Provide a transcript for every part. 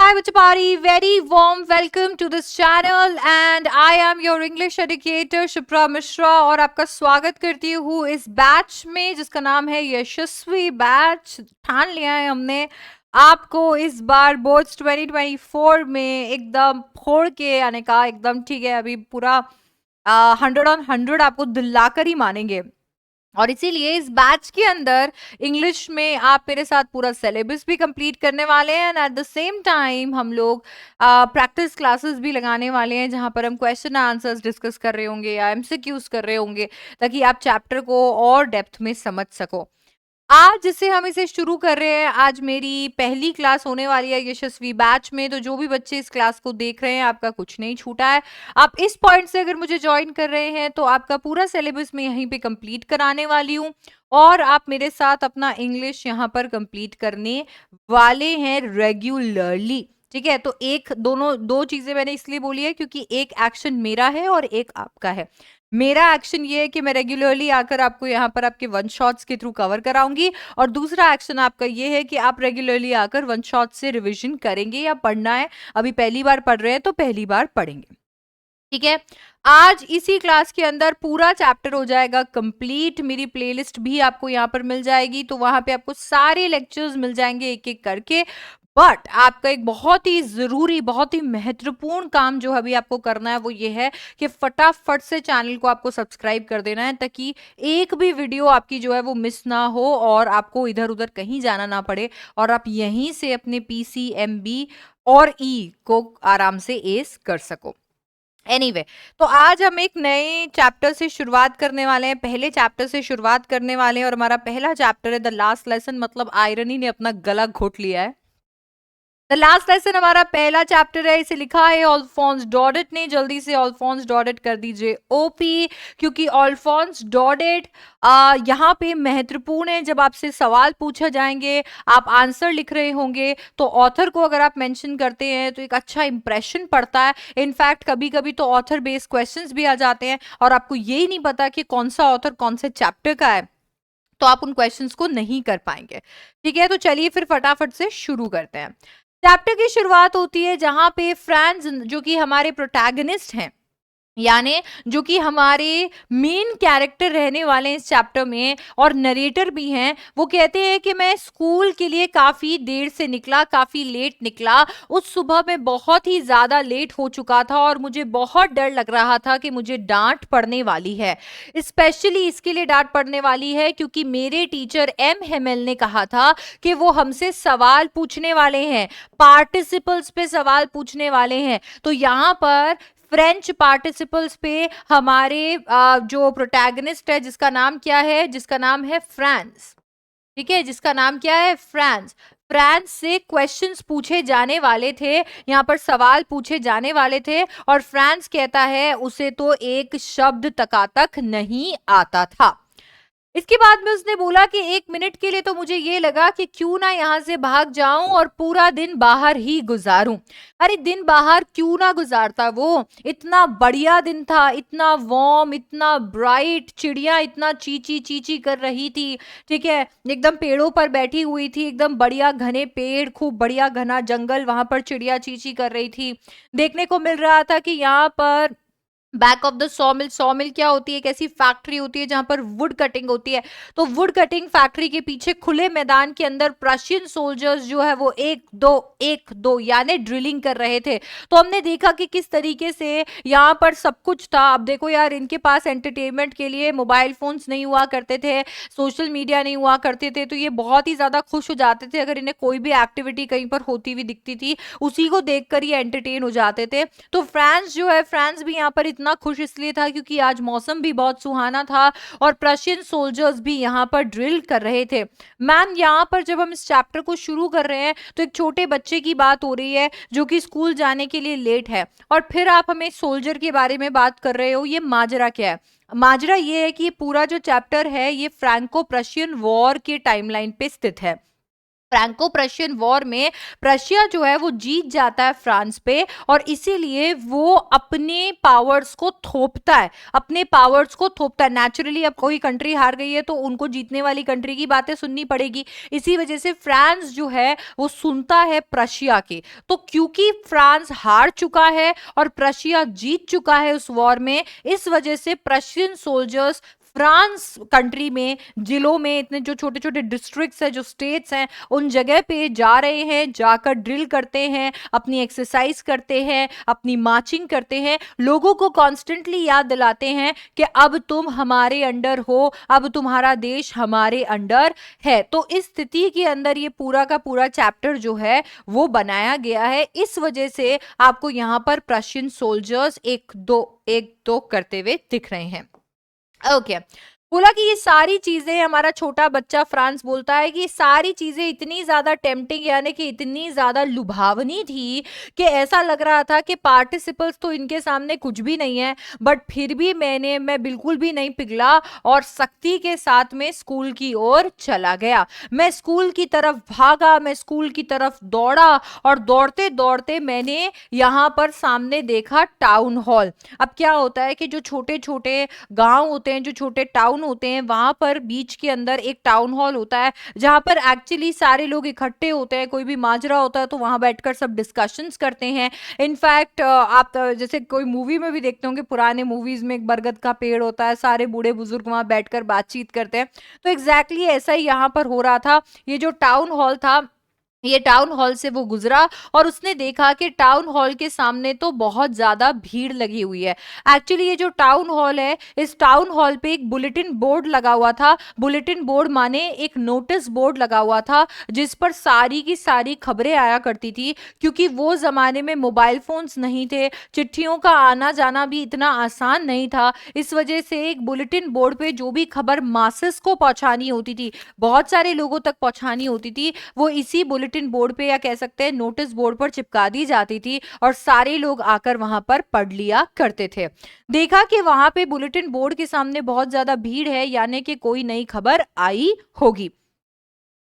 Hi Bachapari, very warm welcome to this channel and I am your English educator Shipra Mishra और आपका स्वागत करती हूँ इस बैच में जिसका नाम है यशस्वी बैच। ठान लिया है हमने आपको इस बार बोर्ड्स 2024 में एकदम फोड़ के आने का। एकदम ठीक है, अभी पूरा 100 on 100 आपको दिलाकर ही मानेंगे। और इसीलिए इस बैच के अंदर इंग्लिश में आप मेरे साथ पूरा सिलेबस भी कंप्लीट करने वाले हैं and at the same time हम लोग प्रैक्टिस क्लासेस भी लगाने वाले हैं जहां पर हम क्वेश्चन आंसर्स डिस्कस कर रहे होंगे या एमसीक्यूज कर रहे होंगे ताकि आप चैप्टर को और डेप्थ में समझ सको। आज जिससे हम इसे शुरू कर रहे हैं, आज मेरी पहली क्लास होने वाली है यशस्वी बैच में। तो जो भी बच्चे इस क्लास को देख रहे हैं आपका कुछ नहीं छूटा है। आप इस पॉइंट से अगर मुझे ज्वाइन कर रहे हैं तो आपका पूरा सिलेबस मैं यहीं पे कंप्लीट कराने वाली हूँ और आप मेरे साथ अपना इंग्लिश यहाँ पर कंप्लीट करने वाले हैं रेगुलरली। ठीक है, तो दो चीजें मैंने इसलिए बोली है क्योंकि एक एक्शन मेरा है और एक आपका है। मेरा एक्शन ये है कि मैं रेगुलरली आकर आपको यहाँ पर आपके वन शॉट्स के थ्रू कवर कराऊंगी और दूसरा एक्शन आपका ये है कि आप रेगुलरली आकर वन शॉट से रिवीजन करेंगे या पढ़ना है। अभी पहली बार पढ़ रहे हैं तो पहली बार पढ़ेंगे। ठीक है, आज इसी क्लास के अंदर पूरा चैप्टर हो जाएगा कंप्लीट। मेरी प्लेलिस्ट भी आपको यहाँ पर मिल जाएगी, तो वहां पे आपको सारे लेक्चर्स मिल जाएंगे एक एक करके। बट आपका एक बहुत ही जरूरी, बहुत ही महत्वपूर्ण काम जो अभी आपको करना है वो ये है कि फटाफट से चैनल को आपको सब्सक्राइब कर देना है ताकि एक भी वीडियो आपकी जो है वो मिस ना हो और आपको इधर उधर कहीं जाना ना पड़े और आप यहीं से अपने पीसी, एमबी और ई को आराम से एस कर सको। एनीवे तो आज हम एक नए चैप्टर से शुरुआत करने वाले हैं, पहले चैप्टर से शुरुआत करने वाले हैं और हमारा पहला चैप्टर है द लास्ट लेसन। मतलब आयरनी ने अपना गला घोट लिया है। द लास्ट लेसन हमारा पहला चैप्टर है, इसे लिखा है अल्फोंस डॉडेट ने। जल्दी से अल्फोंस डॉडेट कर दीजिए ओपी, क्योंकि अल्फोंस डॉडेट यहाँ पे महत्वपूर्ण है। जब आपसे सवाल पूछा जाएंगे, आप आंसर लिख रहे होंगे, तो ऑथर को अगर आप मेंशन करते हैं तो एक अच्छा इंप्रेशन पड़ता है। इनफैक्ट कभी कभी तो ऑथर बेस्ड क्वेश्चंस भी आ जाते हैं और आपको यही नहीं पता कि कौन सा ऑथर कौन से चैप्टर का है, तो आप उन क्वेश्चंस को नहीं कर पाएंगे। ठीक है, तो चलिए फिर फटाफट से शुरू करते हैं। चैप्टर की शुरुआत होती है जहां पे फ्रांस जो कि हमारे प्रोटैगनिस्ट हैं, यानी जो कि हमारे मेन कैरेक्टर रहने वाले हैं इस चैप्टर में और नरेटर भी हैं, वो कहते हैं कि मैं स्कूल के लिए काफी देर से निकला, काफी लेट निकला। उस सुबह में बहुत ही ज्यादा लेट हो चुका था और मुझे बहुत डर लग रहा था कि मुझे डांट पड़ने वाली है। स्पेशली इसके लिए डांट पड़ने वाली है क्योंकि मेरे टीचर एम हेमेल ने कहा था कि वो हमसे सवाल पूछने वाले हैं, पार्टिसिपल्स पे सवाल पूछने वाले हैं। तो यहाँ पर फ्रेंच पार्टिसिपल्स पे हमारे जो प्रोटैगनिस्ट है जिसका नाम क्या है, जिसका नाम है फ्रांस। ठीक है, जिसका नाम क्या है, फ्रांस। फ्रांस से क्वेश्चंस पूछे जाने वाले थे, यहाँ पर सवाल पूछे जाने वाले थे और फ्रांस कहता है उसे तो एक शब्द तक नहीं आता था। इसके बाद में उसने बोला कि 1 मिनट के लिए तो मुझे ये लगा कि क्यों ना यहाँ से भाग जाऊं और पूरा दिन बाहर ही गुजारूं। अरे दिन बाहर क्यों ना गुजारता, वो इतना बढ़िया दिन था, इतना वार्म, इतना ब्राइट, चिड़िया इतना चीची चीची कर रही थी। ठीक है, एकदम पेड़ों पर बैठी हुई थी, एकदम बढ़िया घने पेड़, खूब बढ़िया घना जंगल, वहां पर चिड़िया चीची कर रही थी। देखने को मिल रहा था कि यहाँ पर बैक ऑफ द सॉमिल, सॉमिल क्या होती है, एक ऐसी फैक्ट्री होती है जहां पर वुड कटिंग होती है। तो वुड कटिंग फैक्ट्री के पीछे खुले मैदान के अंदर प्रशियन सोल्जर्स जो है वो एक दो यानी ड्रिलिंग कर रहे थे। तो हमने देखा कि किस तरीके से यहाँ पर सब कुछ था। अब देखो यार, इनके पास एंटरटेनमेंट के लिए मोबाइल फोन्स नहीं हुआ करते थे, सोशल मीडिया नहीं हुआ करते थे, तो ये बहुत ही ज्यादा खुश हो जाते थे अगर इन्हें कोई भी एक्टिविटी कहीं पर होती हुई दिखती थी, उसी को देखकर ये एंटरटेन हो जाते थे। तो फ्रांस जो है, फ्रांस भी यहाँ पर इतना खुश इसलिए था क्योंकि आज मौसम भी बहुत सुहाना था और प्रशियन सोल्जर्स भी यहाँ पर ड्रिल कर रहे थे। मैम, यहाँ पर जब हम इस चैप्टर को शुरू कर रहे हैं तो एक छोटे बच्चे की बात हो रही है जो कि स्कूल जाने के लिए लेट है और फिर आप हमें सोल्जर के बारे में बात कर रहे हो। ये माजरा क्या है? माजरा ये है कि पूरा जो चैप्टर है ये फ्रैंको प्रशियन वॉर के टाइमलाइन पे स्थित है। फ्रैंको प्रशियन वॉर में प्रशिया जो है वो जीत जाता है फ्रांस पे, और इसीलिए वो अपने पावर्स को थोपता है, अपने पावर्स को थोपता है। नेचुरली अब कोई कंट्री हार गई है तो उनको जीतने वाली कंट्री की बातें सुननी पड़ेगी, इसी वजह से फ्रांस जो है वो सुनता है प्रशिया की। तो क्योंकि फ्रांस हार चुका है और प्रशिया जीत चुका है उस वॉर में, इस वजह से प्रशियन सोल्जर्स फ्रांस कंट्री में, जिलों में, इतने जो छोटे छोटे डिस्ट्रिक्ट्स हैं, जो स्टेट्स हैं, उन जगह पे जा रहे हैं, जाकर ड्रिल करते हैं, अपनी एक्सरसाइज करते हैं, अपनी मार्चिंग करते हैं, लोगों को कॉन्स्टेंटली याद दिलाते हैं कि अब तुम हमारे अंडर हो, अब तुम्हारा देश हमारे अंडर है। तो इस स्थिति के अंदर ये पूरा का पूरा चैप्टर जो है वो बनाया गया है। इस वजह से आपको यहाँ पर प्रशियन सोल्जर्स एक दो करते हुए दिख रहे हैं। ओके, बोला कि ये सारी चीजें, हमारा छोटा बच्चा फ्रांस बोलता है कि ये सारी चीजें इतनी ज्यादा टेम्पटिंग यानी कि इतनी ज्यादा लुभावनी थी कि ऐसा लग रहा था कि पार्टिसिपल्स तो इनके सामने कुछ भी नहीं है, बट फिर भी मैं बिल्कुल भी नहीं पिघला और सख्ती के साथ में स्कूल की ओर चला गया। मैं स्कूल की तरफ भागा, मैं स्कूल की तरफ दौड़ा, और दौड़ते दौड़ते मैंने यहाँ पर सामने देखा टाउन हॉल। अब क्या होता है कि जो छोटे छोटे गांव होते हैं, जो छोटे टाउन होते हैं, वहां पर बीच के अंदर एक टाउन हॉल होता है जहां पर एक्चुअली सारे लोग इकट्ठे होते हैं। कोई भी माजरा होता है तो वहां बैठकर सब डिस्कशंस करते हैं। इनफैक्ट आप जैसे कोई मूवी में भी देखते होंगे, पुराने मूवीज में एक बरगद का पेड़ होता है, सारे बूढ़े बुजुर्ग वहां बैठकर बातचीत करते हैं। तो एग्जैक्टली ऐसा ही यहाँ पर हो रहा था। ये जो टाउन हॉल था, ये टाउन हॉल से वो गुजरा और उसने देखा कि टाउन हॉल के सामने तो बहुत ज्यादा भीड़ लगी हुई है। एक्चुअली ये जो टाउन हॉल है, इस टाउन हॉल पे एक बुलेटिन बोर्ड लगा हुआ था। बुलेटिन बोर्ड माने एक नोटिस बोर्ड लगा हुआ था जिस पर सारी की सारी खबरें आया करती थी, क्योंकि वो जमाने में मोबाइल फोन्स नहीं थे, चिट्ठियों का आना जाना भी इतना आसान नहीं था। इस वजह से एक बुलेटिन बोर्ड पे जो भी खबर मासेस को पहुंचानी होती थी, बहुत सारे लोगों तक पहुंचानी होती थी, वो इसी बुलेटिन बोर्ड पे या कह सकते हैं नोटिस बोर्ड पर चिपका दी जाती थी और सारे लोग आकर वहां पर पढ़ लिया करते थे। देखा कि वहां पे बुलेटिन बोर्ड के सामने बहुत ज्यादा भीड़ है, यानी कि कोई नई खबर आई होगी।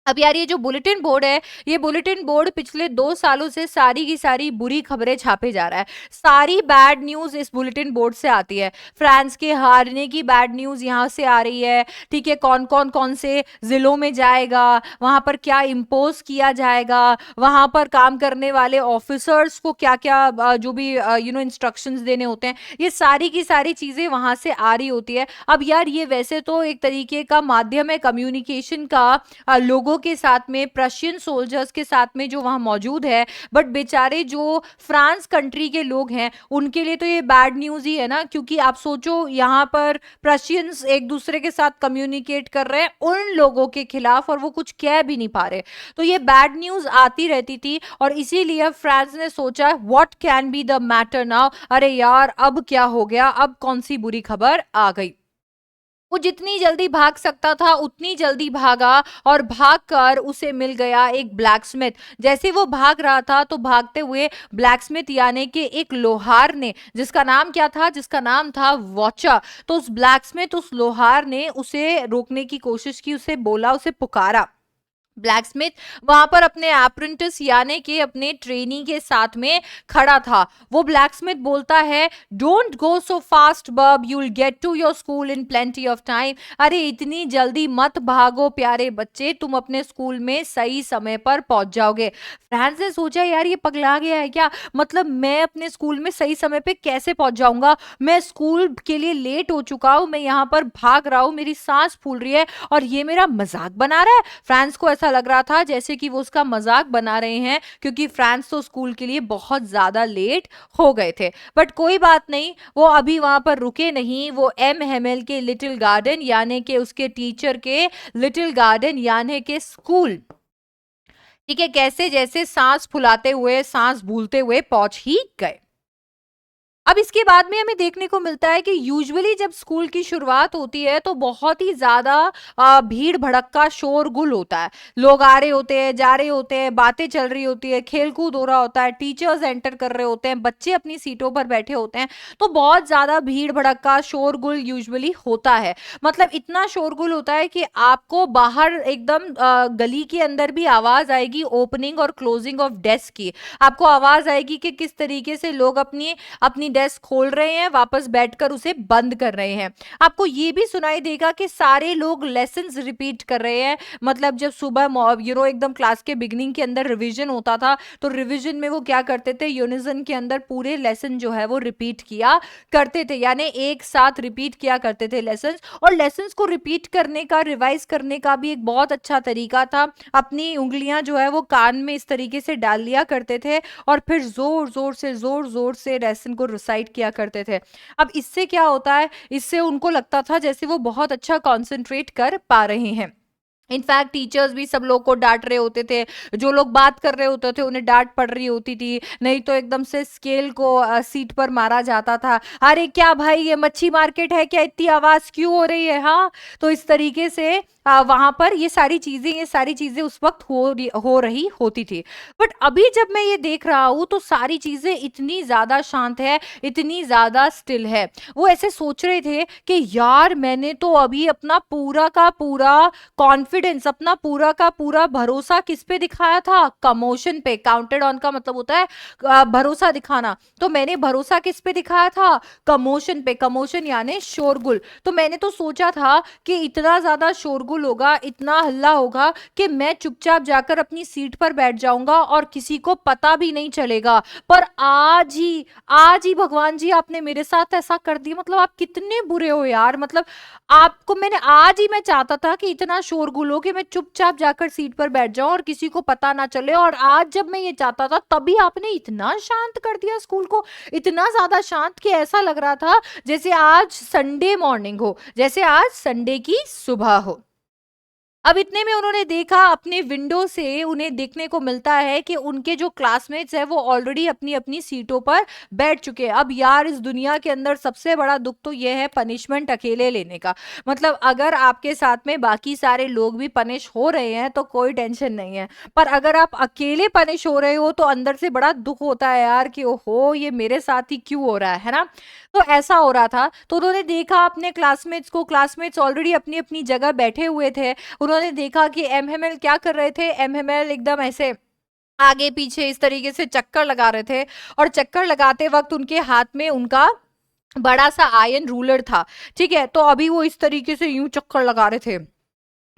अब यार ये जो बुलेटिन बोर्ड है, ये बुलेटिन बोर्ड पिछले 2 सालों से सारी की सारी बुरी खबरें छापे जा रहा है। सारी बैड न्यूज इस बुलेटिन बोर्ड से आती है। फ्रांस के हारने की बैड न्यूज यहाँ से आ रही है, ठीक है, कौन से जिलों में जाएगा, वहां पर क्या इम्पोज किया जाएगा, वहां पर काम करने वाले ऑफिसर्स को क्या क्या जो भी इंस्ट्रक्शंस देने होते हैं, ये सारी की सारी चीजें वहां से आ रही होती है। अब यार ये वैसे तो एक तरीके का माध्यम है कम्युनिकेशन का लोगों के साथ में, प्रशियन सोल्जर्स के साथ में जो वहां मौजूद है, बट बेचारे जो फ्रांस कंट्री के लोग हैं उनके लिए तो ये बैड न्यूज ही है ना, क्योंकि आप सोचो यहाँ पर प्रशियंस एक दूसरे के साथ कम्युनिकेट कर रहे हैं उन लोगों के खिलाफ और वो कुछ कह भी नहीं पा रहे। तो ये बैड न्यूज आती रहती थी और इसीलिए फ्रांस ने सोचा what can be the matter now, अरे यार अब क्या हो गया, अब कौन सी बुरी खबर आ गई। वो जितनी जल्दी भाग सकता था उतनी जल्दी भागा और भागकर उसे मिल गया एक ब्लैकस्मिथ। जैसे वो भाग रहा था तो भागते हुए ब्लैकस्मिथ यानी कि एक लोहार ने, जिसका नाम क्या था, जिसका नाम था वॉचा, तो उस ब्लैकस्मिथ, उस लोहार ने उसे रोकने की कोशिश की, उसे बोला, उसे पुकारा। ब्लैकस्मिथ वहां पर अपने अप्रेंटिस यानी कि अपने ट्रेनी के साथ में खड़ा था। वो ब्लैकस्मिथ बोलता है, don't go so fast bub, you will get to your school in plenty of time. अरे इतनी जल्दी मत भागो प्यारे बच्चे, तुम अपने स्कूल में सही समय पर पहुंच जाओगे। फ्रांस ने सोचा यार ये पगला गया है क्या, मतलब मैं अपने स्कूल में सही समय पे कैसे पहुंच जाऊंगा, मैं स्कूल के लिए लेट हो चुका हूं, मैं यहाँ पर भाग रहा हूं, मेरी सांस फूल रही है और ये मेरा मजाक बना रहा है। फ्रांस को ऐसा लग रहा था जैसे कि वो उसका मजाक बना रहे हैं, क्योंकि फ्रांस तो स्कूल के लिए बहुत ज्यादा लेट हो गए थे। बट कोई बात नहीं, वो अभी वहां पर रुके नहीं, वो एम हेमेल के लिटिल गार्डन यानी कि उसके टीचर के लिटिल गार्डन यानी के स्कूल, ठीक है, कैसे जैसे सांस फुलाते हुए, सांस भूलते हुए पहुंच ही गए। अब इसके बाद में हमें देखने को मिलता है कि यूजुअली जब स्कूल की शुरुआत होती है तो बहुत ही ज्यादा भीड़ भड़क्का शोरगुल होता है। लोग आ रहे होते हैं, जा रहे होते हैं, बातें चल रही होती है, खेल कूद हो रहा होता है, टीचर्स एंटर कर रहे होते हैं, बच्चे अपनी सीटों पर बैठे होते हैं। तो बहुत ज्यादा भीड़ भड़क्का शोरगुल यूजुअली होता है। मतलब इतना शोरगुल होता है कि आपको बाहर एकदम गली के अंदर भी आवाज आएगी ओपनिंग और क्लोजिंग ऑफ डेस्क की। आपको आवाज आएगी कि किस तरीके से लोग अपनी अपनी डेस्क खोल रहे हैं, वापस बैठकर उसे बंद कर रहे हैं। आपको ये भी सुनाई देगा कि सारे लोग लेसन्स रिपीट कर रहे हैं। मतलब जब सुबह एकदम क्लास के बिगनिंग के अंदर रिवीजन होता था, तो रिवीजन में वो क्या करते थे, यूनिजन के अंदर पूरे लेसन जो है वो रिपीट किया करते थे, यानी एक साथ रिपीट किया करते थे लेसन। और लेसन को रिपीट करने का, रिवाइज करने का भी एक बहुत अच्छा तरीका था। अपनी उंगलियां जो है वो कान में इस तरीके से डाल लिया करते थे और फिर जोर जोर से लेसन को रिसाइट किया करते थे। अब इससे क्या होता है, इससे उनको लगता था जैसे वो बहुत अच्छा कॉन्सेंट्रेट कर पा रहे हैं। इनफैक्ट टीचर्स भी सब लोग को डांट रहे होते थे। जो लोग बात कर रहे होते थे उन्हें डांट पड़ रही होती थी, नहीं तो एकदम से स्केल को सीट पर मारा जाता था। अरे क्या भाई, ये मच्छी मार्केट है क्या, इतनी आवाज क्यों हो रही है? हाँ, तो इस तरीके से वहां पर ये सारी चीजें उस वक्त हो रही होती थी। बट अभी जब मैं ये देख रहा हूं तो सारी चीजें इतनी ज्यादा शांत है, इतनी ज्यादा स्टिल है। वो ऐसे सोच रहे थे कि यार मैंने तो अभी अपना पूरा का पूरा कॉन्फिडेंस, अपना पूरा का पूरा भरोसा किस पे दिखाया था? कमोशन पे। काउंटेड ऑन का मतलब होता है भरोसा दिखाना। तो मैंने भरोसा किस पे दिखाया था? कमोशन पे। कमोशन यानी शोरगुल। तो मैंने तो सोचा था कि इतना ज्यादा शोरगुल होगा, इतना हल्ला होगा कि मैं चुपचाप जाकर अपनी सीट पर बैठ जाऊंगा और किसी को पता भी नहीं चलेगा। पर आज ही भगवान जी आपने मेरे साथ ऐसा कर दिया। मतलब आप कितने बुरे हो यार। मतलब आपको मैंने आज ही, मैं चाहता था कि इतना शोरगुल हो कि मैं चुपचाप जाकर सीट पर बैठ जाऊं और किसी को पता ना चले, और आज जब मैं ये चाहता था तभी आपने इतना शांत कर दिया स्कूल को। इतना ज्यादा शांत कि ऐसा लग रहा था जैसे आज संडे मॉर्निंग हो, जैसे आज संडे की सुबह हो। अब इतने में उन्होंने देखा, अपने विंडो से उन्हें देखने को मिलता है कि उनके जो क्लासमेट्स हैं वो ऑलरेडी अपनी अपनी सीटों पर बैठ चुके हैं। अब यार इस दुनिया के अंदर सबसे बड़ा दुख तो यह है पनिशमेंट अकेले लेने का। मतलब अगर आपके साथ में बाकी सारे लोग भी पनिश हो रहे हैं तो कोई टेंशन नहीं है, पर अगर आप अकेले पनिश हो रहे हो तो अंदर से बड़ा दुख होता है यार कि ओहो ये मेरे साथ ही क्यों हो रहा है ना। तो ऐसा हो रहा था। तो उन्होंने देखा अपने क्लासमेट्स को, क्लासमेट्स ऑलरेडी अपनी अपनी जगह बैठे हुए थे। उन्होंने देखा कि एमएमएल क्या कर रहे थे। एमएमएल एकदम ऐसे आगे पीछे इस तरीके से चक्कर लगा रहे थे, और चक्कर लगाते वक्त उनके हाथ में उनका बड़ा सा आयरन रूलर था। ठीक है, तो अभी वो इस तरीके से यूं चक्कर लगा रहे थे,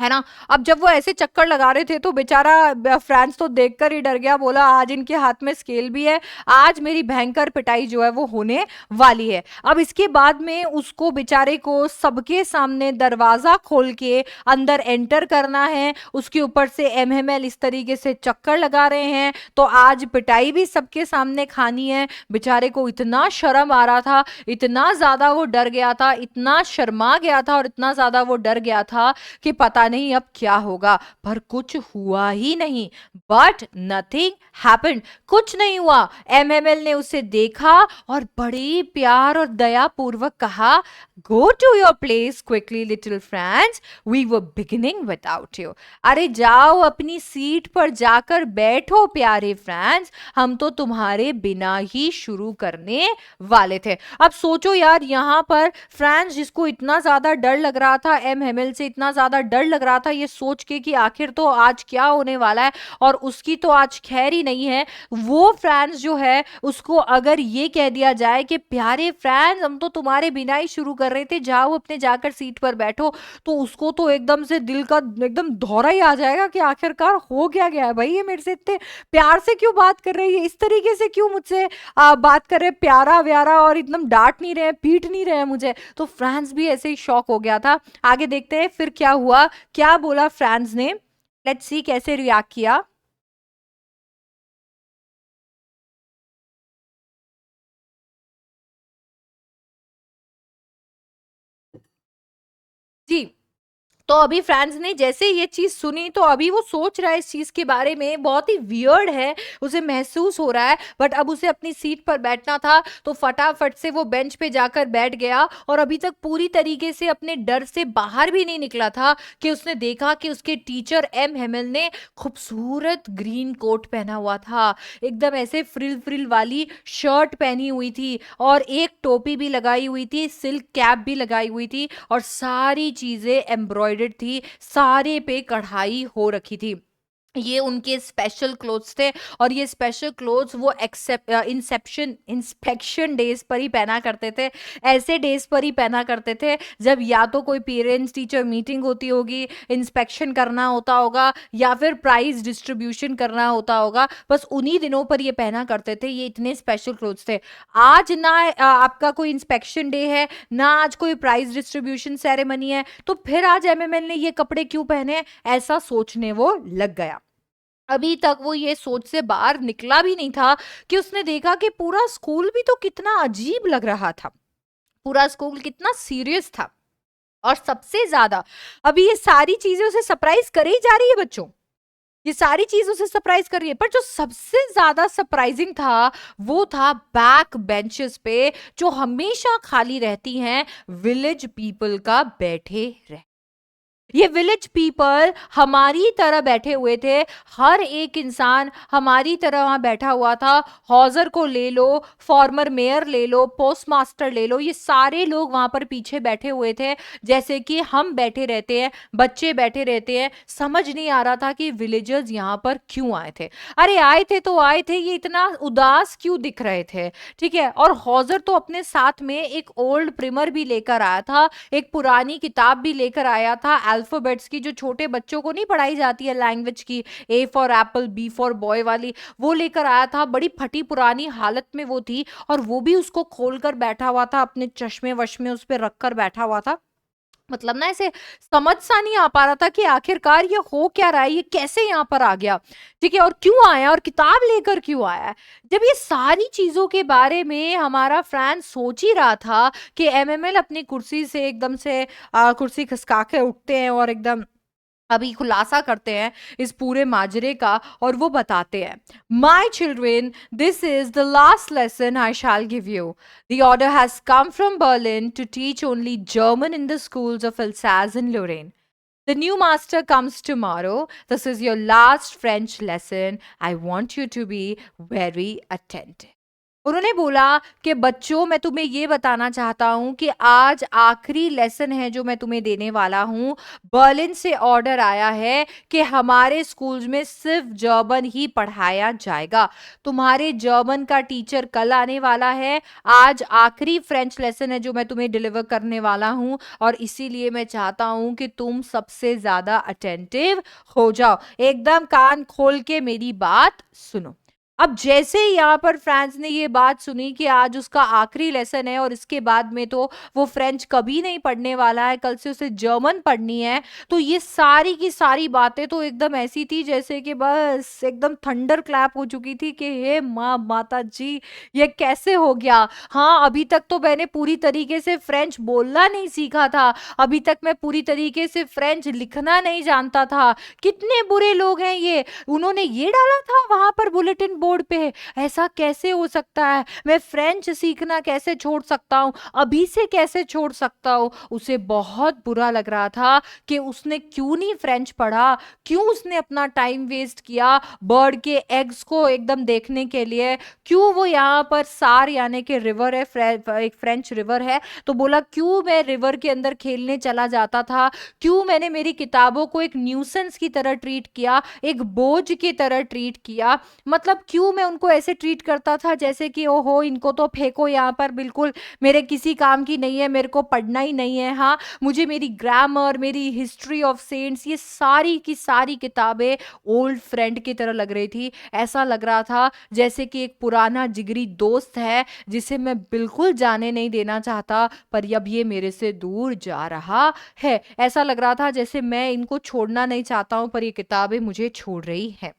है ना। अब जब वो ऐसे चक्कर लगा रहे थे तो बेचारा फ्रांस तो देखकर ही डर गया, बोला आज इनके हाथ में स्केल भी है, आज मेरी भयंकर पिटाई जो है वो होने वाली है। अब इसके बाद में उसको बेचारे को सबके सामने दरवाजा खोल के अंदर एंटर करना है। उसके ऊपर से एमएमएल इस तरीके से चक्कर लगा रहे हैं, तो आज पिटाई भी सबके सामने खानी है। बेचारे को इतना शर्म आ रहा था, इतना ज्यादा वो डर गया था, इतना शर्मा गया था और इतना ज्यादा वो डर गया था कि पता नहीं अब क्या होगा। पर कुछ हुआ ही नहीं। But nothing happened. कुछ नहीं हुआ। एमएमएल ने उसे देखा और बड़े प्यार और दया पूर्वक कहा, go to your place quickly little friends, we were beginning without you. अरे जाओ अपनी सीट पर जाकर बैठो प्यारे फ्रेंड्स, हम तो तुम्हारे बिना ही शुरू करने वाले थे। अब सोचो यार, यहाँ पर फ्रांस जिसको इतना ज्यादा डर लग रहा था, एम हेमिल से इतना ज्यादा डर लग रहा था ये सोच के कि आखिर तो आज क्या होने वाला है और उसकी तो आज खैर ही नहीं है, वो फ्रांस जो है उसको अगर ये कह दिया जाए कि प्यारे फ्रांस हम तो तुम्हारे बिना ही शुरू कर रहे थे, जाओ अपने जाकर सीट पर बैठो, तो उसको तो एकदम से दिल का एकदम दौरा ही आ जाएगा कि आखिरकार हो क्या गया है भाई, ये मेरे से इतने प्यार से क्यों बात कर रही है, इस तरीके से क्यों मुझसे बात कर रहे, प्यारा व्यारा, और एकदम डांट नहीं रहे, पीट नहीं रहे मुझे। तो फ्रांस भी ऐसे ही शॉक हो गया था। आगे देखते हैं फिर क्या हुआ, क्या बोला फ्रांस ने। लेट्स सी कैसे रिएक्ट किया। जी, तो अभी फ्रांस ने जैसे ये चीज सुनी तो अभी वो सोच रहा है इस चीज के बारे में, बहुत ही वियर्ड है, उसे महसूस हो रहा है, बट अब उसे अपनी सीट पर बैठना था तो फटाफट से वो बेंच पे जाकर बैठ गया। और अभी तक पूरी तरीके से अपने डर से बाहर भी नहीं निकला था कि उसने देखा कि उसके टीचर एम हेमल ने खूबसूरत ग्रीन कोट पहना हुआ था, एकदम ऐसे फ्रिल फ्रिल वाली शर्ट पहनी हुई थी और एक टोपी भी लगाई हुई थी, सिल्क कैप भी लगाई हुई थी और सारी चीजें एम्ब्रॉयडर्ड थी, सारे पे कढ़ाई हो रखी थी। ये उनके स्पेशल क्लोथ्स थे और ये स्पेशल क्लोथ्स वो एक्सेप्ट इंसेप्शन इंस्पेक्शन डेज पर ही पहना करते थे, ऐसे डेज पर ही पहना करते थे जब या तो कोई पेरेंट्स टीचर मीटिंग होती होगी, इंस्पेक्शन करना होता होगा या फिर प्राइज डिस्ट्रीब्यूशन करना होता होगा, बस उन्हीं दिनों पर ये पहना करते थे। ये इतने स्पेशल क्लोथ्स थे। आज ना आपका कोई इंस्पेक्शन डे है, ना आज कोई प्राइज डिस्ट्रीब्यूशन सेरेमनी है, तो फिर आज एमएमएल ने ये कपड़े क्यों पहने, ऐसा सोचने वो लग गया। अभी तक वो ये सोच से बाहर निकला भी नहीं था कि उसने देखा कि पूरा स्कूल भी तो कितना अजीब लग रहा था, पूरा स्कूल कितना सीरियस था। और सबसे ज्यादा अभी ये सारी चीजें उसे सरप्राइज कर ही जा रही है बच्चों, ये सारी चीज उसे सरप्राइज कर रही है, पर जो सबसे ज्यादा सरप्राइजिंग था वो था बैक बेंचेस पे जो हमेशा खाली रहती हैं विलेज पीपल का बैठे रह। ये विलेज पीपल हमारी तरह बैठे हुए थे, हर एक इंसान हमारी तरह वहां बैठा हुआ था। हॉजर को ले लो, फॉर्मर मेयर ले लो, पोस्ट मास्टर ले लो, ये सारे लोग वहां पर पीछे बैठे हुए थे जैसे कि हम बैठे रहते हैं, बच्चे बैठे रहते हैं। समझ नहीं आ रहा था कि विलेजर्स यहाँ पर क्यों आए थे। अरे आए थे तो आए थे, ये इतना उदास क्यों दिख रहे थे, ठीक है। और हॉजर तो अपने साथ में एक ओल्ड प्रिमर भी लेकर आया था, एक पुरानी किताब भी लेकर आया था अल्फाबेट्स की, जो छोटे बच्चों को नहीं पढ़ाई जाती है लैंग्वेज की, A for apple B for boy वाली, वो लेकर आया था। बड़ी फटी पुरानी हालत में वो थी और वो भी उसको खोलकर बैठा हुआ था, अपने चश्मे वश्मे उस पर रखकर बैठा हुआ था। मतलब ना ऐसे समझ सा नहीं आ पा रहा था कि आखिरकार ये हो क्या रहा है, ये कैसे यहाँ पर आ गया, ठीक है, और क्यों आया और किताब लेकर क्यों आया है। जब ये सारी चीजों के बारे में हमारा फ्रेंड सोच ही रहा था कि एमएमएल अपनी कुर्सी से एकदम से कुर्सी खिसका के उठते हैं और एकदम अभी खुलासा करते हैं इस पूरे माजरे का और वो बताते हैं, my children, this is the last lesson I shall give you. The order has come from Berlin to teach only German in the schools of Alsace and Lorraine. The new master comes tomorrow. This is your last French lesson. I want you to be very attentive. उन्होंने बोला कि बच्चों, मैं तुम्हें ये बताना चाहता हूँ कि आज आखिरी लेसन है जो मैं तुम्हें देने वाला हूँ। बर्लिन से ऑर्डर आया है कि हमारे स्कूल्स में सिर्फ जर्मन ही पढ़ाया जाएगा। तुम्हारे जर्मन का टीचर कल आने वाला है, आज आखिरी फ्रेंच लेसन है जो मैं तुम्हें डिलीवर करने वाला हूँ और इसीलिए मैं चाहता हूँ कि तुम सबसे ज्यादा अटेंटिव हो जाओ, एकदम कान खोल के मेरी बात सुनो। अब जैसे ही यहाँ पर फ्रांस ने ये बात सुनी कि आज उसका आखिरी लेसन है और इसके बाद में तो वो फ्रेंच कभी नहीं पढ़ने वाला है, कल से उसे जर्मन पढ़नी है, तो ये सारी की सारी बातें तो एकदम ऐसी थी जैसे कि बस एकदम थंडर क्लैप हो चुकी थी कि हे माँ माता जी, ये कैसे हो गया। हाँ, अभी तक तो मैंने पूरी तरीके से फ्रेंच बोलना नहीं सीखा था, अभी तक मैं पूरी तरीके से फ्रेंच लिखना नहीं जानता था। कितने बुरे लोग हैं ये, उन्होंने ये डाला था वहां पर बुलेटिन बोर्ड पे, ऐसा कैसे हो सकता है। मैं फ्रेंच सीखना कैसे छोड़ सकता हूँ, अभी से कैसे छोड़ सकता हूँ। उसे बहुत बुरा लग रहा था कि उसने क्यों नहीं फ्रेंच पढ़ा, क्यों उसने अपना टाइम वेस्ट किया बर्ड के एग्स को एकदम देखने के लिए, क्यों वो यहाँ पर सार यानी कि रिवर है, एक फ्रेंच रिवर है, तो बोला क्यों मैं रिवर के अंदर खेलने चला जाता था, क्यों मैंने मेरी किताबों को एक न्यूसेंस की तरह ट्रीट किया, एक बोझ की तरह ट्रीट किया। मतलब क्यों मैं उनको ऐसे ट्रीट करता था जैसे कि ओहो इनको तो फेंको यहाँ पर, बिल्कुल मेरे किसी काम की नहीं है, मेरे को पढ़ना ही नहीं है। हाँ, मुझे मेरी ग्रामर, मेरी हिस्ट्री ऑफ सेंट्स, ये सारी की सारी किताबें ओल्ड फ्रेंड की तरह लग रही थी। ऐसा लग रहा था जैसे कि एक पुराना जिगरी दोस्त है जिसे मैं बिल्कुल जाने नहीं देना चाहता, पर अब ये मेरे से दूर जा रहा है। ऐसा लग रहा था जैसे मैं इनको छोड़ना नहीं चाहता हूं पर ये किताबें मुझे छोड़ रही हैं।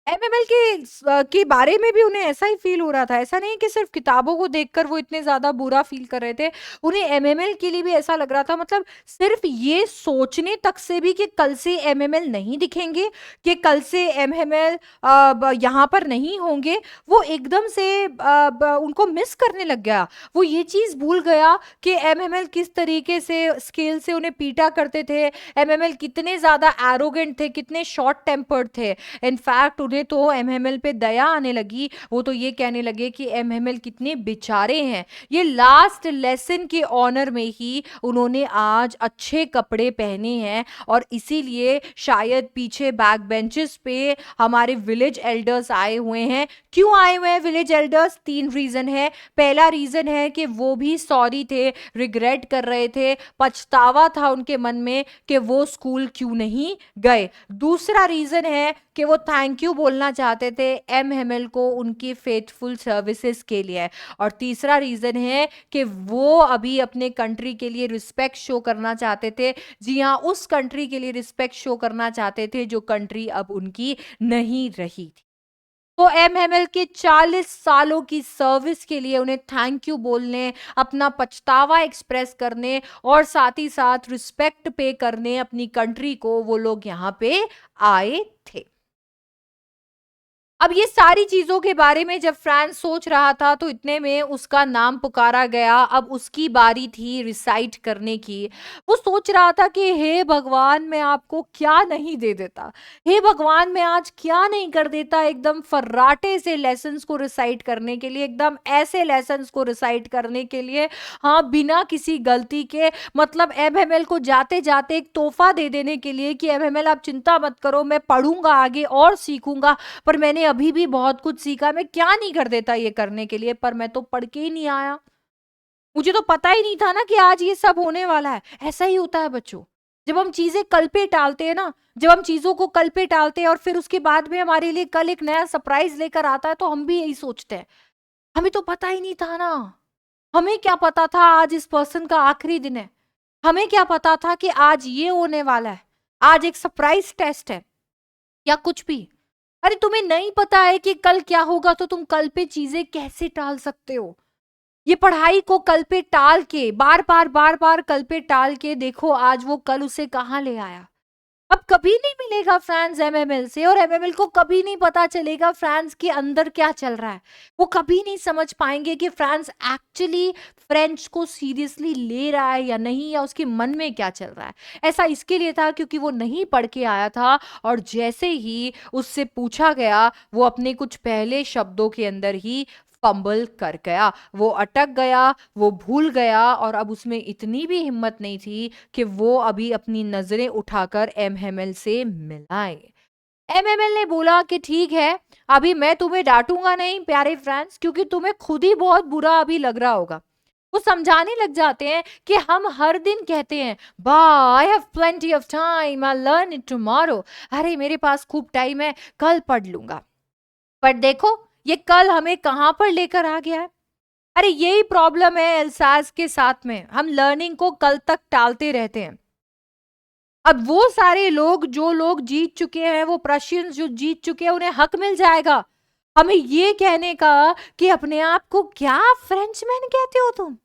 एमएमएल के बारे में भी उन्हें ऐसा ही फील हो रहा था। ऐसा नहीं कि सिर्फ किताबों को देखकर वो इतने ज़्यादा बुरा फील कर रहे थे, उन्हें एमएमएल के लिए भी ऐसा लग रहा था। मतलब सिर्फ ये सोचने तक से भी कि कल से एमएमएल नहीं दिखेंगे, कि कल से एमएमएल यहाँ पर नहीं होंगे, वो एकदम से उनको मिस करने लग गया। वो ये चीज़ भूल गया कि एमएमएल किस तरीके से स्केल से उन्हें पीटा करते थे, एमएमएल कितने ज़्यादा एरोगेंट थे, कितने शॉर्ट टेम्पर्ड थे। इनफैक्ट उन्हें तो एमएमएल पे दया आने लगी। वो तो ये कहने लगे कि एमएमएल कितने बेचारे हैं। ये लास्ट लेसन के ऑनर में ही उन्होंने आज अच्छे कपड़े पहने हैं, और इसीलिए शायद पीछे बैक बेंचेस पे हमारे विलेज एल्डर्स आए हुए हैं। क्यों आए हुए हैं विलेज एल्डर्स? 3 रीजन है। पहला रीजन है कि वो भी सॉरी थे, रिग्रेट कर रहे थे, पछतावा था उनके मन में कि वो स्कूल क्यों नहीं गए। दूसरा रीजन है कि वो थैंक यू बोलना चाहते थे एमएमएल को उनकी फेथफुल सर्विसेज के लिए। और तीसरा रीजन है कि वो अभी अपने कंट्री के लिए रिस्पेक्ट शो करना चाहते थे। जी हाँ, उस कंट्री के लिए रिस्पेक्ट शो करना चाहते थे जो कंट्री अब उनकी नहीं रही थी। तो एमएमएल के 40 सालों की सर्विस के लिए उन्हें थैंक यू बोलने, अपना पछतावा एक्सप्रेस करने और साथ ही साथ रिस्पेक्ट पे करने अपनी कंट्री को वो लोग यहाँ पे आए थे। अब ये सारी चीजों के बारे में जब फ्रांस सोच रहा था तो इतने में उसका नाम पुकारा गया। अब उसकी बारी थी रिसाइट करने की। वो सोच रहा था कि हे भगवान, मैं आपको क्या नहीं दे देता, हे भगवान मैं आज क्या नहीं कर देता एकदम फर्राटे से लेसन्स को रिसाइट करने के लिए, एकदम ऐसे लेसन्स को रिसाइट करने के लिए, हाँ बिना किसी गलती के। मतलब एमएमएल को जाते जाते एक तोहफा दे देने के लिए कि एमएमएल आप चिंता मत करो, मैं पढ़ूंगा आगे और सीखूंगा, पर मैंने अभी भी बहुत कुछ सीखा, मैं क्या नहीं कर देता ये करने के लिए, पर मैं तो पढ़ के ही नहीं आया, मुझे तो पता ही नहीं था ना कि आज ये सब होने वाला है। ऐसा ही होता है बच्चों, जब हम चीजें कल पे टालते हैं ना, जब हम चीजों को कल पे टालते हैं और फिर उसके बाद में हमारे लिए कल एक नया सरप्राइज लेकर आता है, तो हम भी यही सोचते हैं हमें तो पता ही नहीं था ना, हमें क्या पता था आज इस पर्सन का आखिरी दिन है, हमें क्या पता था कि आज ये होने वाला है, आज एक सरप्राइज टेस्ट है या कुछ भी। अरे तुम्हें नहीं पता है कि कल क्या होगा, तो तुम कल पे चीजें कैसे टाल सकते हो? ये पढ़ाई को कल पे टाल के बार बार कल पे टाल के देखो आज वो कल उसे कहाँ ले आया। अब कभी नहीं मिलेगा फ्रांस एमएमएल से, और एमएमएल को कभी नहीं पता चलेगा फ्रांस के अंदर क्या चल रहा है। वो कभी नहीं समझ पाएंगे कि फ्रांस एक्चुअली फ्रेंच को सीरियसली ले रहा है या नहीं, या उसके मन में क्या चल रहा है। ऐसा इसके लिए था क्योंकि वो नहीं पढ़ के आया था, और जैसे ही उससे पूछा गया वो अपने कुछ पहले शब्दों के अंदर ही फंबल कर गया, वो अटक गया, वो भूल गया, और अब उसमें इतनी भी हिम्मत नहीं थी कि वो अभी अपनी नजरें उठाकर एमएमएल से मिलाए। एमएमएल ने बोला कि ठीक है, अभी मैं तुम्हें डांटूंगा नहीं प्यारे फ्रेंड्स, क्योंकि तुम्हें खुद ही बहुत बुरा अभी लग रहा होगा। वो समझाने लग जाते हैं कि हम हर दिन कहते हैं बा I have plenty of time, I learn it tomorrow, अरे मेरे पास खूब टाइम है, कल पढ़ लूंगा। पर देखो ये कल हमें कहां पर लेकर आ गया है। अरे यही प्रॉब्लम है एल्सास के साथ में, हम लर्निंग को कल तक टालते रहते हैं। अब वो सारे लोग जो लोग जीत चुके हैं, वो प्रशियंस जो जीत चुके हैं, उन्हें हक मिल जाएगा हमें ये कहने का कि अपने आप को क्या फ्रेंचमैन कहते हो तुम,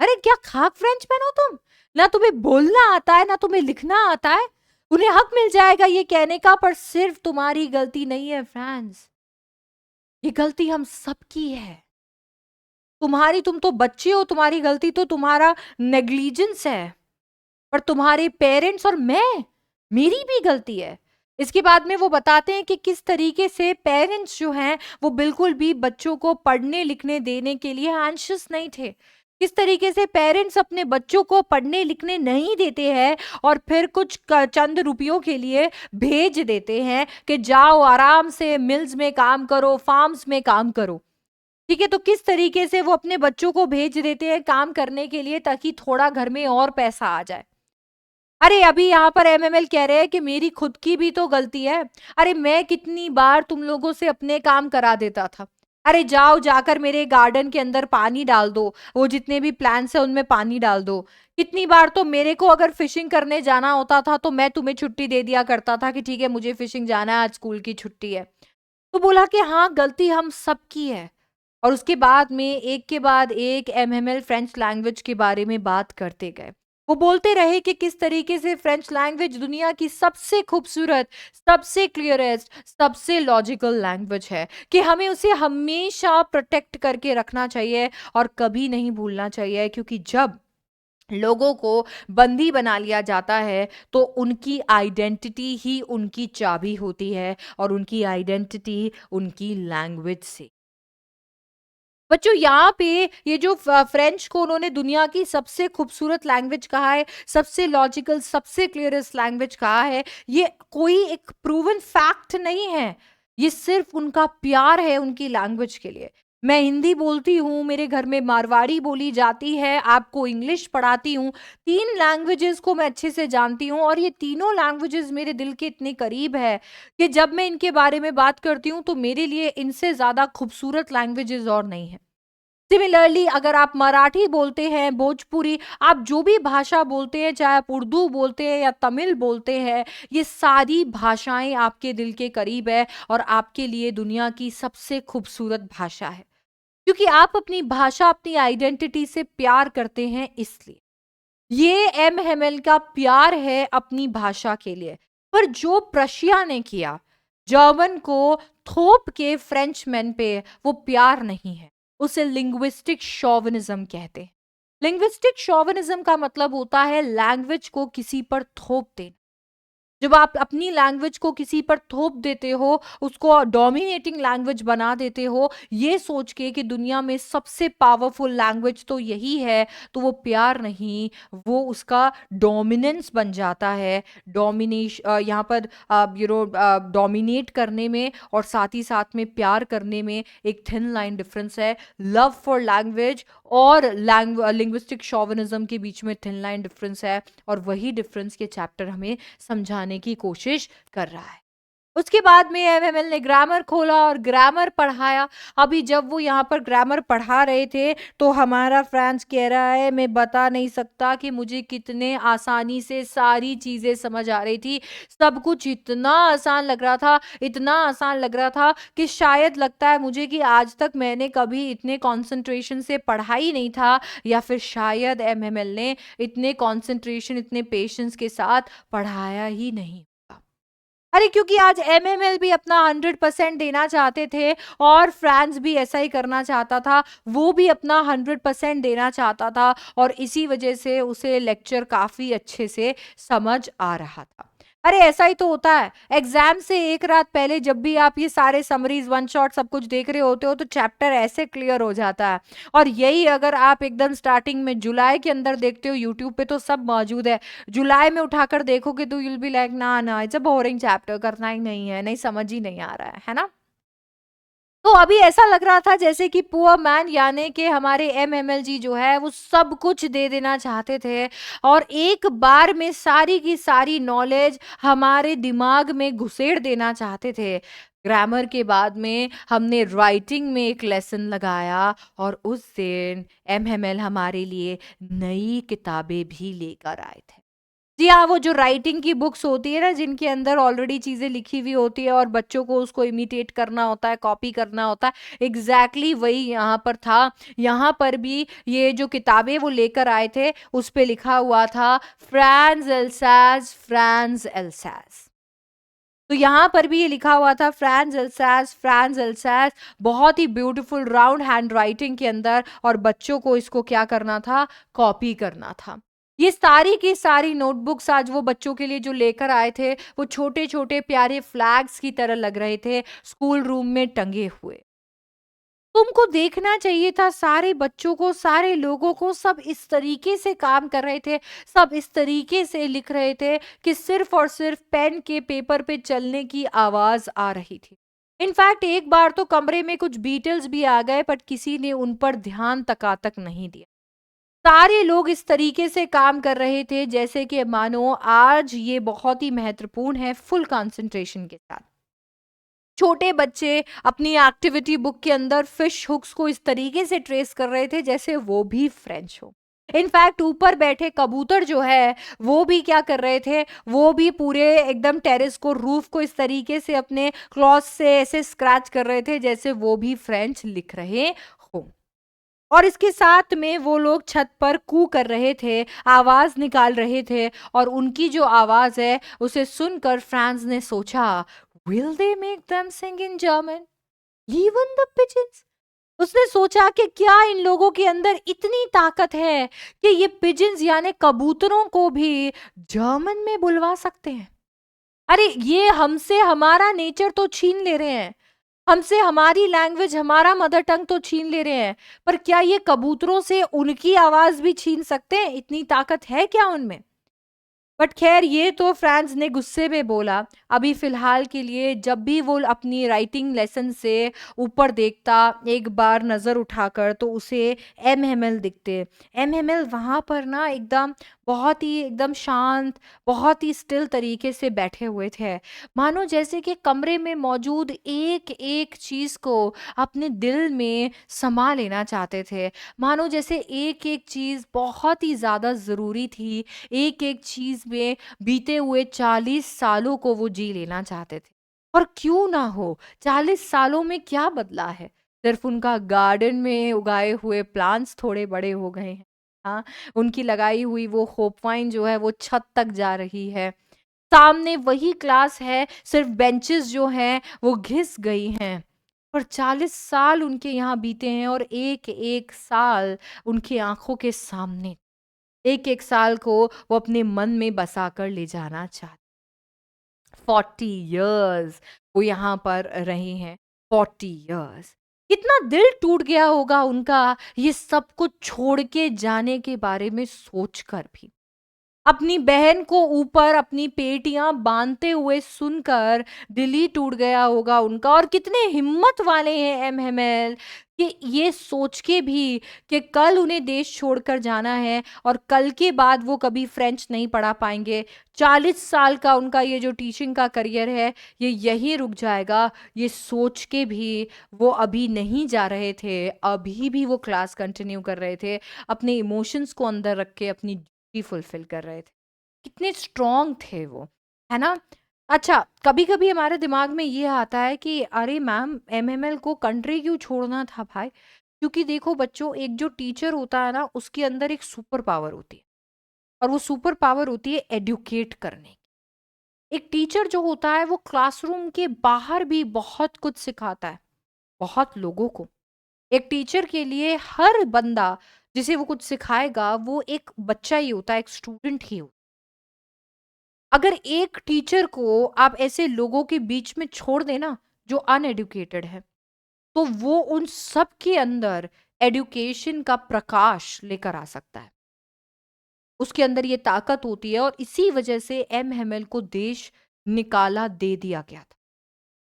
अरे क्या खाक फ्रेंचमैन हो तुम, ना तुम्हें बोलना आता है ना तुम्हें लिखना आता है। उन्हें हक मिल जाएगा ये कहने का, पर सिर्फ तुम्हारी गलती नहीं है फ्रेंड्स, ये गलती हम सबकी है। तुम्हारी, तुम तो बच्चे हो, तुम्हारी गलती तो तुम्हारा नेग्लिजेंस है, पर तुम्हारे पेरेंट्स और मैं, मेरी भी गलती है। इसके बाद में वो बताते हैं कि किस तरीके से पेरेंट्स जो हैं वो बिल्कुल भी बच्चों को पढ़ने लिखने देने के लिए एंशियस नहीं थे, किस तरीके से पेरेंट्स अपने बच्चों को पढ़ने लिखने नहीं देते हैं और फिर कुछ चंद रुपयों के लिए भेज देते हैं कि जाओ आराम से मिल्स में काम करो, फार्म्स में काम करो। ठीक है, तो किस तरीके से वो अपने बच्चों को भेज देते हैं काम करने के लिए ताकि थोड़ा घर में और पैसा आ जाए। अरे अभी यहाँ पर एमएमएल कह रहे हैं कि मेरी खुद की भी तो गलती है। अरे मैं कितनी बार तुम लोगों से अपने काम करा देता था, अरे जाओ जाकर मेरे गार्डन के अंदर पानी डाल दो, वो जितने भी प्लांट्स है उनमें पानी डाल दो। कितनी बार तो मेरे को अगर फिशिंग करने जाना होता था तो मैं तुम्हें छुट्टी दे दिया करता था कि ठीक है मुझे फिशिंग जाना है, आज स्कूल की छुट्टी है। तो बोला कि हाँ गलती हम सबकी है। और उसके बाद में एक के बाद एक एमएमएल फ्रेंच लैंग्वेज के बारे में बात करते गए। वो बोलते रहे कि किस तरीके से फ्रेंच लैंग्वेज दुनिया की सबसे खूबसूरत, सबसे क्लियरेस्ट, सबसे लॉजिकल लैंग्वेज है, कि हमें उसे हमेशा प्रोटेक्ट करके रखना चाहिए और कभी नहीं भूलना चाहिए, क्योंकि जब लोगों को बंदी बना लिया जाता है तो उनकी आइडेंटिटी ही उनकी चाबी होती है और उनकी आइडेंटिटी उनकी लैंग्वेज से। बच्चों यहाँ पे ये जो फ्रेंच को उन्होंने दुनिया की सबसे खूबसूरत लैंग्वेज कहा है, सबसे लॉजिकल, सबसे क्लियरेस्ट लैंग्वेज कहा है, ये कोई एक प्रूवन फैक्ट नहीं है। ये सिर्फ उनका प्यार है उनकी लैंग्वेज के लिए। मैं हिंदी बोलती हूँ, मेरे घर में मारवाड़ी बोली जाती है, आपको इंग्लिश पढ़ाती हूँ, 3 लैंग्वेजेस को मैं अच्छे से जानती हूँ और ये तीनों लैंग्वेजेस मेरे दिल के इतने करीब है कि जब मैं इनके बारे में बात करती हूँ तो मेरे लिए इनसे ज़्यादा खूबसूरत लैंग्वेजेस और नहीं है। सिमिलरली अगर आप मराठी बोलते हैं, भोजपुरी, आप जो भी भाषा बोलते हैं, चाहे आप उर्दू बोलते हैं या तमिल बोलते हैं, ये सारी भाषाएं आपके दिल के करीब है और आपके लिए दुनिया की सबसे खूबसूरत भाषा है, क्योंकि आप अपनी भाषा, अपनी आइडेंटिटी से प्यार करते हैं इसलिए। ये एम हेमेल का प्यार है अपनी भाषा के लिए। पर जो प्रशिया ने किया जर्मन को थोप के फ्रेंचमैन पे, वो प्यार नहीं है, उसे लिंग्विस्टिक शोविनिज्म कहते हैं। लिंग्विस्टिक शोविनिज्म का मतलब होता है लैंग्वेज को किसी पर थोप देना। जब आप अपनी लैंग्वेज को किसी पर थोप देते हो, उसको डोमिनेटिंग लैंग्वेज बना देते हो, ये सोच के कि दुनिया में सबसे पावरफुल लैंग्वेज तो यही है, तो वो प्यार नहीं, वो उसका डोमिनेंस बन जाता है। यहाँ पर डोमिनेट करने में और साथ ही साथ में प्यार करने में एक थिन लाइन डिफरेंस है। लव फॉर लैंग्वेज और लिंग्विस्टिक शोविनिज्म के बीच में थिन लाइन डिफरेंस है, और वही डिफरेंस के चैप्टर हमें समझाने की कोशिश कर रहा है। उसके बाद में एमएमएल ने ग्रामर खोला और ग्रामर पढ़ाया। अभी जब वो यहाँ पर ग्रामर पढ़ा रहे थे तो हमारा फ्रांस कह रहा है, मैं बता नहीं सकता कि मुझे कितने आसानी से सारी चीजें समझ आ रही थी। सब कुछ इतना आसान लग रहा था, इतना आसान लग रहा था कि शायद लगता है मुझे कि आज तक मैंने कभी इतने कंसंट्रेशन से पढ़ा ही नहीं था, या फिर शायद एमएमएल ने इतने कंसंट्रेशन, इतने पेशेंस के साथ पढ़ाया ही नहीं। अरे क्योंकि आज एमएमएल भी अपना 100% देना चाहते थे और फ्रांस भी ऐसा ही करना चाहता था, वो भी अपना 100% देना चाहता था और इसी वजह से उसे लेक्चर काफी अच्छे से समझ आ रहा था। अरे ऐसा ही तो होता है, एग्जाम से एक रात पहले जब भी आप ये सारे समरीज, वन शॉट सब कुछ देख रहे होते हो तो चैप्टर ऐसे क्लियर हो जाता है। और यही अगर आप एकदम स्टार्टिंग में जुलाई के अंदर देखते हो, यूट्यूब पे तो सब मौजूद है, जुलाई में उठाकर देखोगे तो यूल बी लाइक ना ना इट्स अ बोरिंग चैप्टर, करना ही नहीं है, नहीं समझ ही नहीं आ रहा है ना। तो अभी ऐसा लग रहा था जैसे कि पुअर मैन यानी कि हमारे एमएमएल जी जो है वो सब कुछ दे देना चाहते थे और एक बार में सारी की सारी नॉलेज हमारे दिमाग में घुसेड़ देना चाहते थे। ग्रामर के बाद में हमने राइटिंग में एक लेसन लगाया और उस दिन एमएमएल हमारे लिए नई किताबें भी लेकर आए थे। जी हाँ, वो जो राइटिंग की बुक्स होती है ना, जिनके अंदर ऑलरेडी चीज़ें लिखी हुई होती है और बच्चों को उसको इमिटेट करना होता है, कॉपी करना होता है, एग्ज़ैक्टली वही यहाँ पर था। यहाँ पर भी ये जो किताबें वो लेकर आए थे, उस पे लिखा हुआ था फ्रांज एल्सास, फ्रांज एल्सास। तो यहाँ पर भी ये लिखा हुआ था फ्रांज एल्सास, फ्रांज एल्सास, बहुत ही ब्यूटीफुल राउंड हैंड राइटिंग के अंदर, और बच्चों को इसको क्या करना था, कॉपी करना था। ये सारी की सारी नोटबुक्स आज वो बच्चों के लिए जो लेकर आए थे, वो छोटे छोटे प्यारे फ्लैग्स की तरह लग रहे थे, स्कूल रूम में टंगे हुए। तुमको देखना चाहिए था सारे बच्चों को, सारे लोगों को, सब इस तरीके से काम कर रहे थे, सब इस तरीके से लिख रहे थे कि सिर्फ और सिर्फ पेन के पेपर पे चलने की आवाज आ रही थी। इनफैक्ट एक बार तो कमरे में कुछ बीटल्स भी आ गए, बट किसी ने उन पर ध्यान तक नहीं दिया। सारे लोग इस तरीके से काम कर रहे थे जैसे कि मानो आज ये बहुत ही महत्वपूर्ण है, फुल कंसंट्रेशन के साथ। छोटे बच्चे अपनी एक्टिविटी बुक के अंदर फिश हुक्स को इस तरीके से ट्रेस कर रहे थे जैसे वो भी फ्रेंच हो। इनफैक्ट ऊपर बैठे कबूतर जो है वो भी क्या कर रहे थे, वो भी पूरे एकदम टेरेस को, रूफ को इस तरीके से अपने क्लॉथ से ऐसे स्क्रैच कर रहे थे जैसे वो भी फ्रेंच लिख रहे हो। और इसके साथ में वो लोग छत पर कू कर रहे थे, आवाज निकाल रहे थे, और उनकी जो आवाज है उसे सुनकर फ्रांस ने सोचा, will they make them sing in German even the pigeons. उसने सोचा कि क्या इन लोगों के अंदर इतनी ताकत है कि ये पिजन्स यानी कबूतरों को भी जर्मन में बुलवा सकते हैं। अरे ये हमसे हमारा नेचर तो छीन ले रहे हैं, हमसे हमारी लैंग्वेज, हमारा मदर टंग तो छीन ले रहे हैं, पर क्या ये कबूतरों से उनकी आवाज भी छीन सकते हैं? इतनी ताकत है क्या उनमें? बट खैर ये तो फ्रांस ने गुस्से में बोला। अभी फिलहाल के लिए जब भी वो अपनी राइटिंग लेसन से ऊपर देखता एक बार नज़र उठाकर, तो उसे एम दिखते। एम वहाँ पर ना एकदम बहुत ही एकदम शांत, बहुत ही स्टिल तरीके से बैठे हुए थे, मानो जैसे कि कमरे में मौजूद एक एक चीज़ को अपने दिल में समा लेना चाहते थे, मानो जैसे एक एक चीज़ बहुत ही ज़्यादा ज़रूरी थी, एक एक चीज में बीते हुए 40 सालों को वो जी लेना चाहते थे। और क्यों ना हो, 40 सालों में क्या बदला है? सिर्फ उनका गार्डन में उगाए हुए प्लांट्स थोड़े बड़े हो गए हैं। हाँ, उनकी लगाई हुई वो होपवाइन जो है वो छत तक जा रही है। सामने वही क्लास है, सिर्फ बेंचेस जो हैं वो घिस गई हैं। पर 40 साल उनके यहाँ बीते हैं, और एक एक साल उनकी आंखों के सामने, एक एक साल को वो अपने मन में बसा कर ले जाना चाहते। 40 years वो यहाँ पर रहे हैं। 40 years, कितना दिल टूट गया होगा उनका ये सब कुछ छोड़ के जाने के बारे में सोचकर भी। अपनी बहन को ऊपर अपनी पेटियां बांधते हुए सुनकर दिल ही टूट गया होगा उनका। और कितने हिम्मत वाले हैं एम कि ये सोच के भी कि कल उन्हें देश छोड़कर जाना है और कल के बाद वो कभी फ्रेंच नहीं पढ़ा पाएंगे। 40 साल का उनका ये जो टीचिंग का करियर है ये यहीं रुक जाएगा, ये सोच के भी वो अभी नहीं जा रहे थे, अभी भी वो क्लास कंटिन्यू कर रहे थे, अपने इमोशंस को अंदर रख के अपनी फुलफिल कर रहे थे। कितने स्ट्रॉन्ग थे वो, है ना? अच्छा, कभी-कभी हमारे दिमाग में ये आता है कि अरे मैम, एमएमएल को कंट्री क्यों छोड़ना था भाई? क्योंकि देखो बच्चों, एक जो टीचर होता है ना, उसके अंदर एक सुपर पावर होती है, और वो सुपर पावर होती है एडुकेट करने की। एक टीचर जो होता है वो क्लासरूम के बाहर भी बहुत कुछ सिखाता है, बहुत लोगों को। एक टीचर के लिए हर बंदा जिसे वो कुछ सिखाएगा वो एक बच्चा ही होता है, एक स्टूडेंट ही होता है। अगर एक टीचर को आप ऐसे लोगों के बीच में छोड़ देना जो अनएडुकेटेड है, तो वो उन सब के अंदर एडुकेशन का प्रकाश लेकर आ सकता है। उसके अंदर ये ताकत होती है, और इसी वजह से एम हेमेल को देश निकाला दे दिया गया था।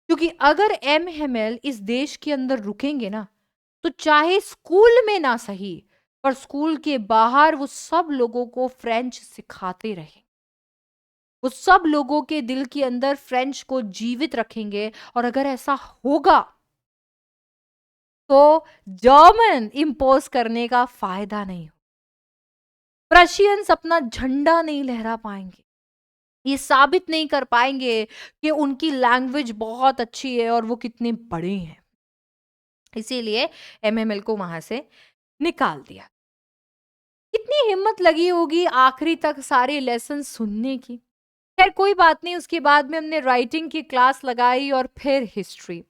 क्योंकि अगर एम हेमेल इस देश के अंदर रुकेंगे ना, तो चाहे स्कूल में ना सही, पर स्कूल के बाहर वो सब लोगों को फ्रेंच सिखाते रहे, वो सब लोगों के दिल के अंदर फ्रेंच को जीवित रखेंगे। और अगर ऐसा होगा तो जर्मन इम्पोज करने का फायदा नहीं हो, प्रशियंस अपना झंडा नहीं लहरा पाएंगे, ये साबित नहीं कर पाएंगे कि उनकी लैंग्वेज बहुत अच्छी है और वो कितने बड़े हैं। इसीलिए एमएमएल को वहां से निकाल दिया। कितनी हिम्मत लगी होगी आखिरी तक सारे लेसन सुनने की। खैर कोई बात नहीं, उसके बाद में हमने राइटिंग की क्लास लगाई और फिर हिस्ट्री।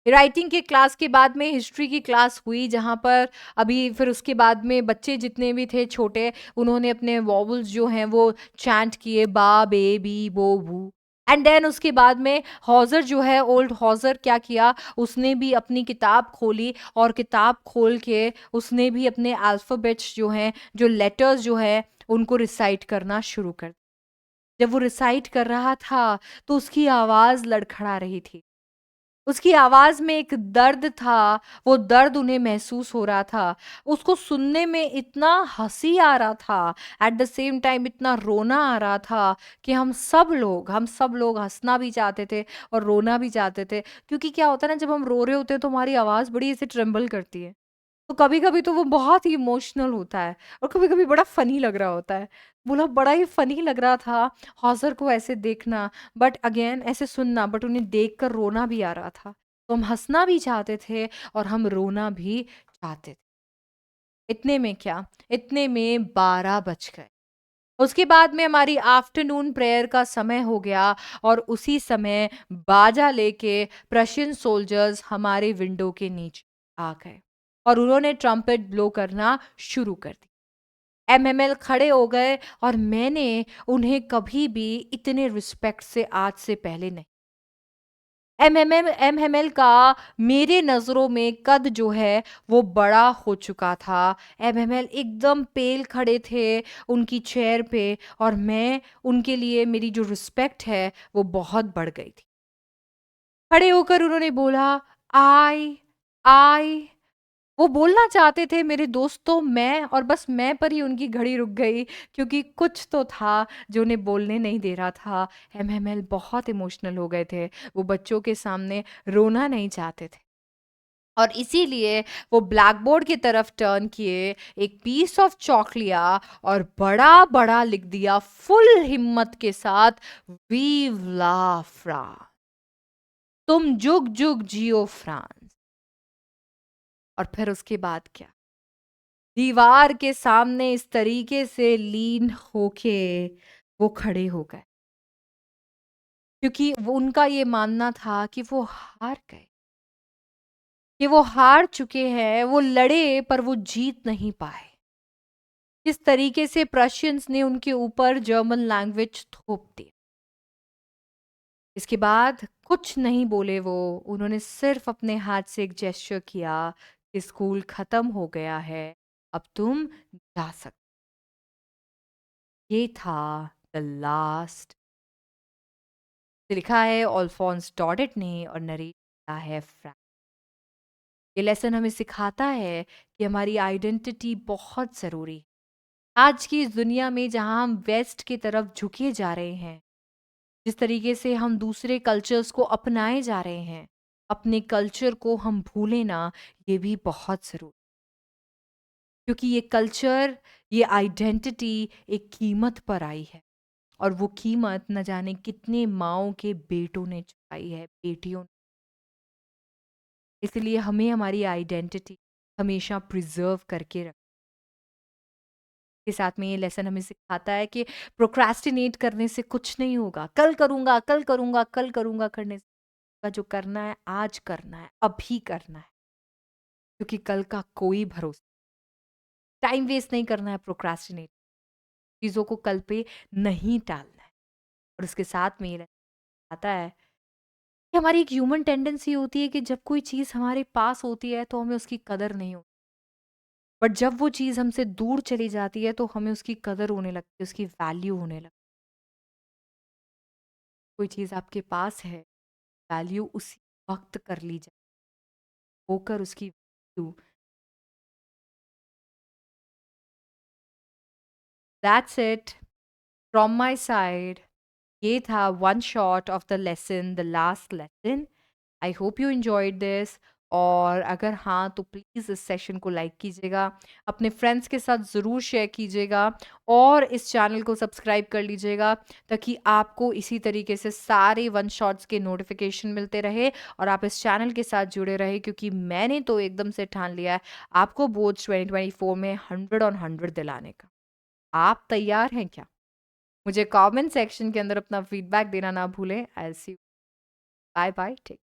राइटिंग के क्लास के बाद में हिस्ट्री की क्लास हुई, जहाँ पर अभी फिर उसके बाद में बच्चे जितने भी थे छोटे, उन्होंने अपने वॉवल्स जो हैं वो चैंट किए, बा बे बी बो बू। एंड देन उसके बाद में हॉजर जो है, ओल्ड हॉजर, क्या किया, उसने भी अपनी किताब खोली और किताब खोल के उसने भी अपने अल्फ़ाबेट्स जो हैं, जो लेटर्स जो है, उनको रिसाइट करना शुरू कर। जब वो रिसाइट कर रहा था तो उसकी आवाज़ लड़खड़ा रही थी। उसकी आवाज़ में एक दर्द था, वो दर्द उन्हें महसूस हो रहा था। उसको सुनने में इतना हँसी आ रहा था, एट द सेम टाइम इतना रोना आ रहा था कि हम सब लोग हँसना भी चाहते थे और रोना भी चाहते थे। क्योंकि क्या होता है ना, जब हम रो रहे होते हैं तो हमारी आवाज़ बड़ी ऐसे ट्रेम्बल करती है। तो कभी-कभी तो वो बहुत ही इमोशनल होता है और कभी-कभी बड़ा फ़नी लग रहा होता है। बोला बड़ा ही फ़नी लग रहा था हॉज़र को ऐसे देखना, बट अगेन ऐसे सुनना, बट उन्हें देखकर रोना भी आ रहा था। तो हम हँसना भी चाहते थे और हम रोना भी चाहते थे। इतने में क्या, इतने में 12 बज गए। उसके बाद में हमारी आफ्टरनून प्रेयर का समय हो गया और उसी समय बाजा लेके प्रशियन सोल्जर्स हमारे विंडो के नीचे आ गए और उन्होंने ट्रम्पेट ब्लो करना शुरू कर दी। एमएमएल खड़े हो गए और मैंने उन्हें कभी भी इतने रिस्पेक्ट से आज से पहले नहीं। एमएमएल का मेरे नज़रों में कद जो है वो बड़ा हो चुका था। एमएमएल एकदम पेल खड़े थे उनकी चेयर पे और मैं उनके लिए मेरी जो रिस्पेक्ट है वो बहुत बढ़ गई थी। खड़े होकर उन्होंने बोला आई, आई। वो बोलना चाहते थे मेरे दोस्तों मैं, और बस मैं पर ही उनकी घड़ी रुक गई क्योंकि कुछ तो था जो उन्हें बोलने नहीं दे रहा था। एमएमएल बहुत इमोशनल हो गए थे। वो बच्चों के सामने रोना नहीं चाहते थे और इसीलिए वो ब्लैक बोर्ड की तरफ टर्न किए, एक पीस ऑफ चॉक लिया और बड़ा-बड़ा लिख दिया फुल हिम्मत के साथ, वीव ला फ्रांस। तुम जुग-जुग जियो फ्रांस। और फिर उसके बाद क्या? दीवार के सामने इस तरीके से लीन होके वो खड़े हो गए क्योंकि वो उनका ये मानना था कि वो हार गए, कि वो हार चुके हैं, वो लड़े पर वो जीत नहीं पाए। किस तरीके से प्रशियंस ने उनके ऊपर जर्मन लैंग्वेज थोप दी। इसके बाद कुछ नहीं बोले वो, उन्होंने सिर्फ अपने हाथ से एक जेस्चर किया कि स्कूल खत्म हो गया है, अब तुम जा सकते। ये था द लास्ट। लिखा है अल्फोंस डॉडेट ने और नरेट किया है फ्रैंक। ये लेसन हमें सिखाता है कि हमारी आइडेंटिटी बहुत ज़रूरी है। आज की इस दुनिया में जहाँ हम वेस्ट की तरफ झुके जा रहे हैं, जिस तरीके से हम दूसरे कल्चर्स को अपनाए जा रहे हैं, अपने कल्चर को हम भूलें ना, ये भी बहुत ज़रूरी। क्योंकि ये कल्चर, ये आइडेंटिटी एक कीमत पर आई है और वो कीमत न जाने कितने माँओं के बेटों ने चुकाई है, बेटियों ने। इसलिए हमें हमारी आइडेंटिटी हमेशा प्रिजर्व करके रख के साथ में ये लेसन हमें सिखाता है कि प्रोक्रास्टिनेट करने से कुछ नहीं होगा। कल करूँगा, कल करूँगा, कल करूँगा करने से का जो करना है, आज करना है, अभी करना है। क्योंकि कल का कोई भरोसा, टाइम वेस्ट नहीं करना है प्रोक्रास्टिनेट। चीज़ों को कल पे नहीं टालना है। और उसके साथ में ये लेसन आता है कि हमारी एक ह्यूमन टेंडेंसी होती है कि जब कोई चीज़ हमारे पास होती है तो हमें उसकी कदर नहीं होती। बट जब वो चीज़ हमसे दूर चली जाती है तो हमें उसकी कदर होने लगती है, उसकी वैल्यू होने लगती है। कोई चीज़ आपके पास है, वैल्यू उसी वक़्त कर ली जाए, होकर उसकी value. That's it from my side. ये था one shot of the lesson, the last lesson. I hope you enjoyed this. और अगर हाँ, तो प्लीज़ इस सेशन को लाइक कीजिएगा, अपने फ्रेंड्स के साथ ज़रूर शेयर कीजिएगा और इस चैनल को सब्सक्राइब कर लीजिएगा ताकि आपको इसी तरीके से सारे वन शॉट्स के नोटिफिकेशन मिलते रहे और आप इस चैनल के साथ जुड़े रहे, क्योंकि मैंने तो एकदम से ठान लिया है आपको बोर्ड्स 2024 में 100 ऑन 100 दिलाने का। आप तैयार हैं क्या? मुझे कमेंट सेक्शन के अंदर अपना फीडबैक देना ना भूलें। I will see you. Bye bye. Take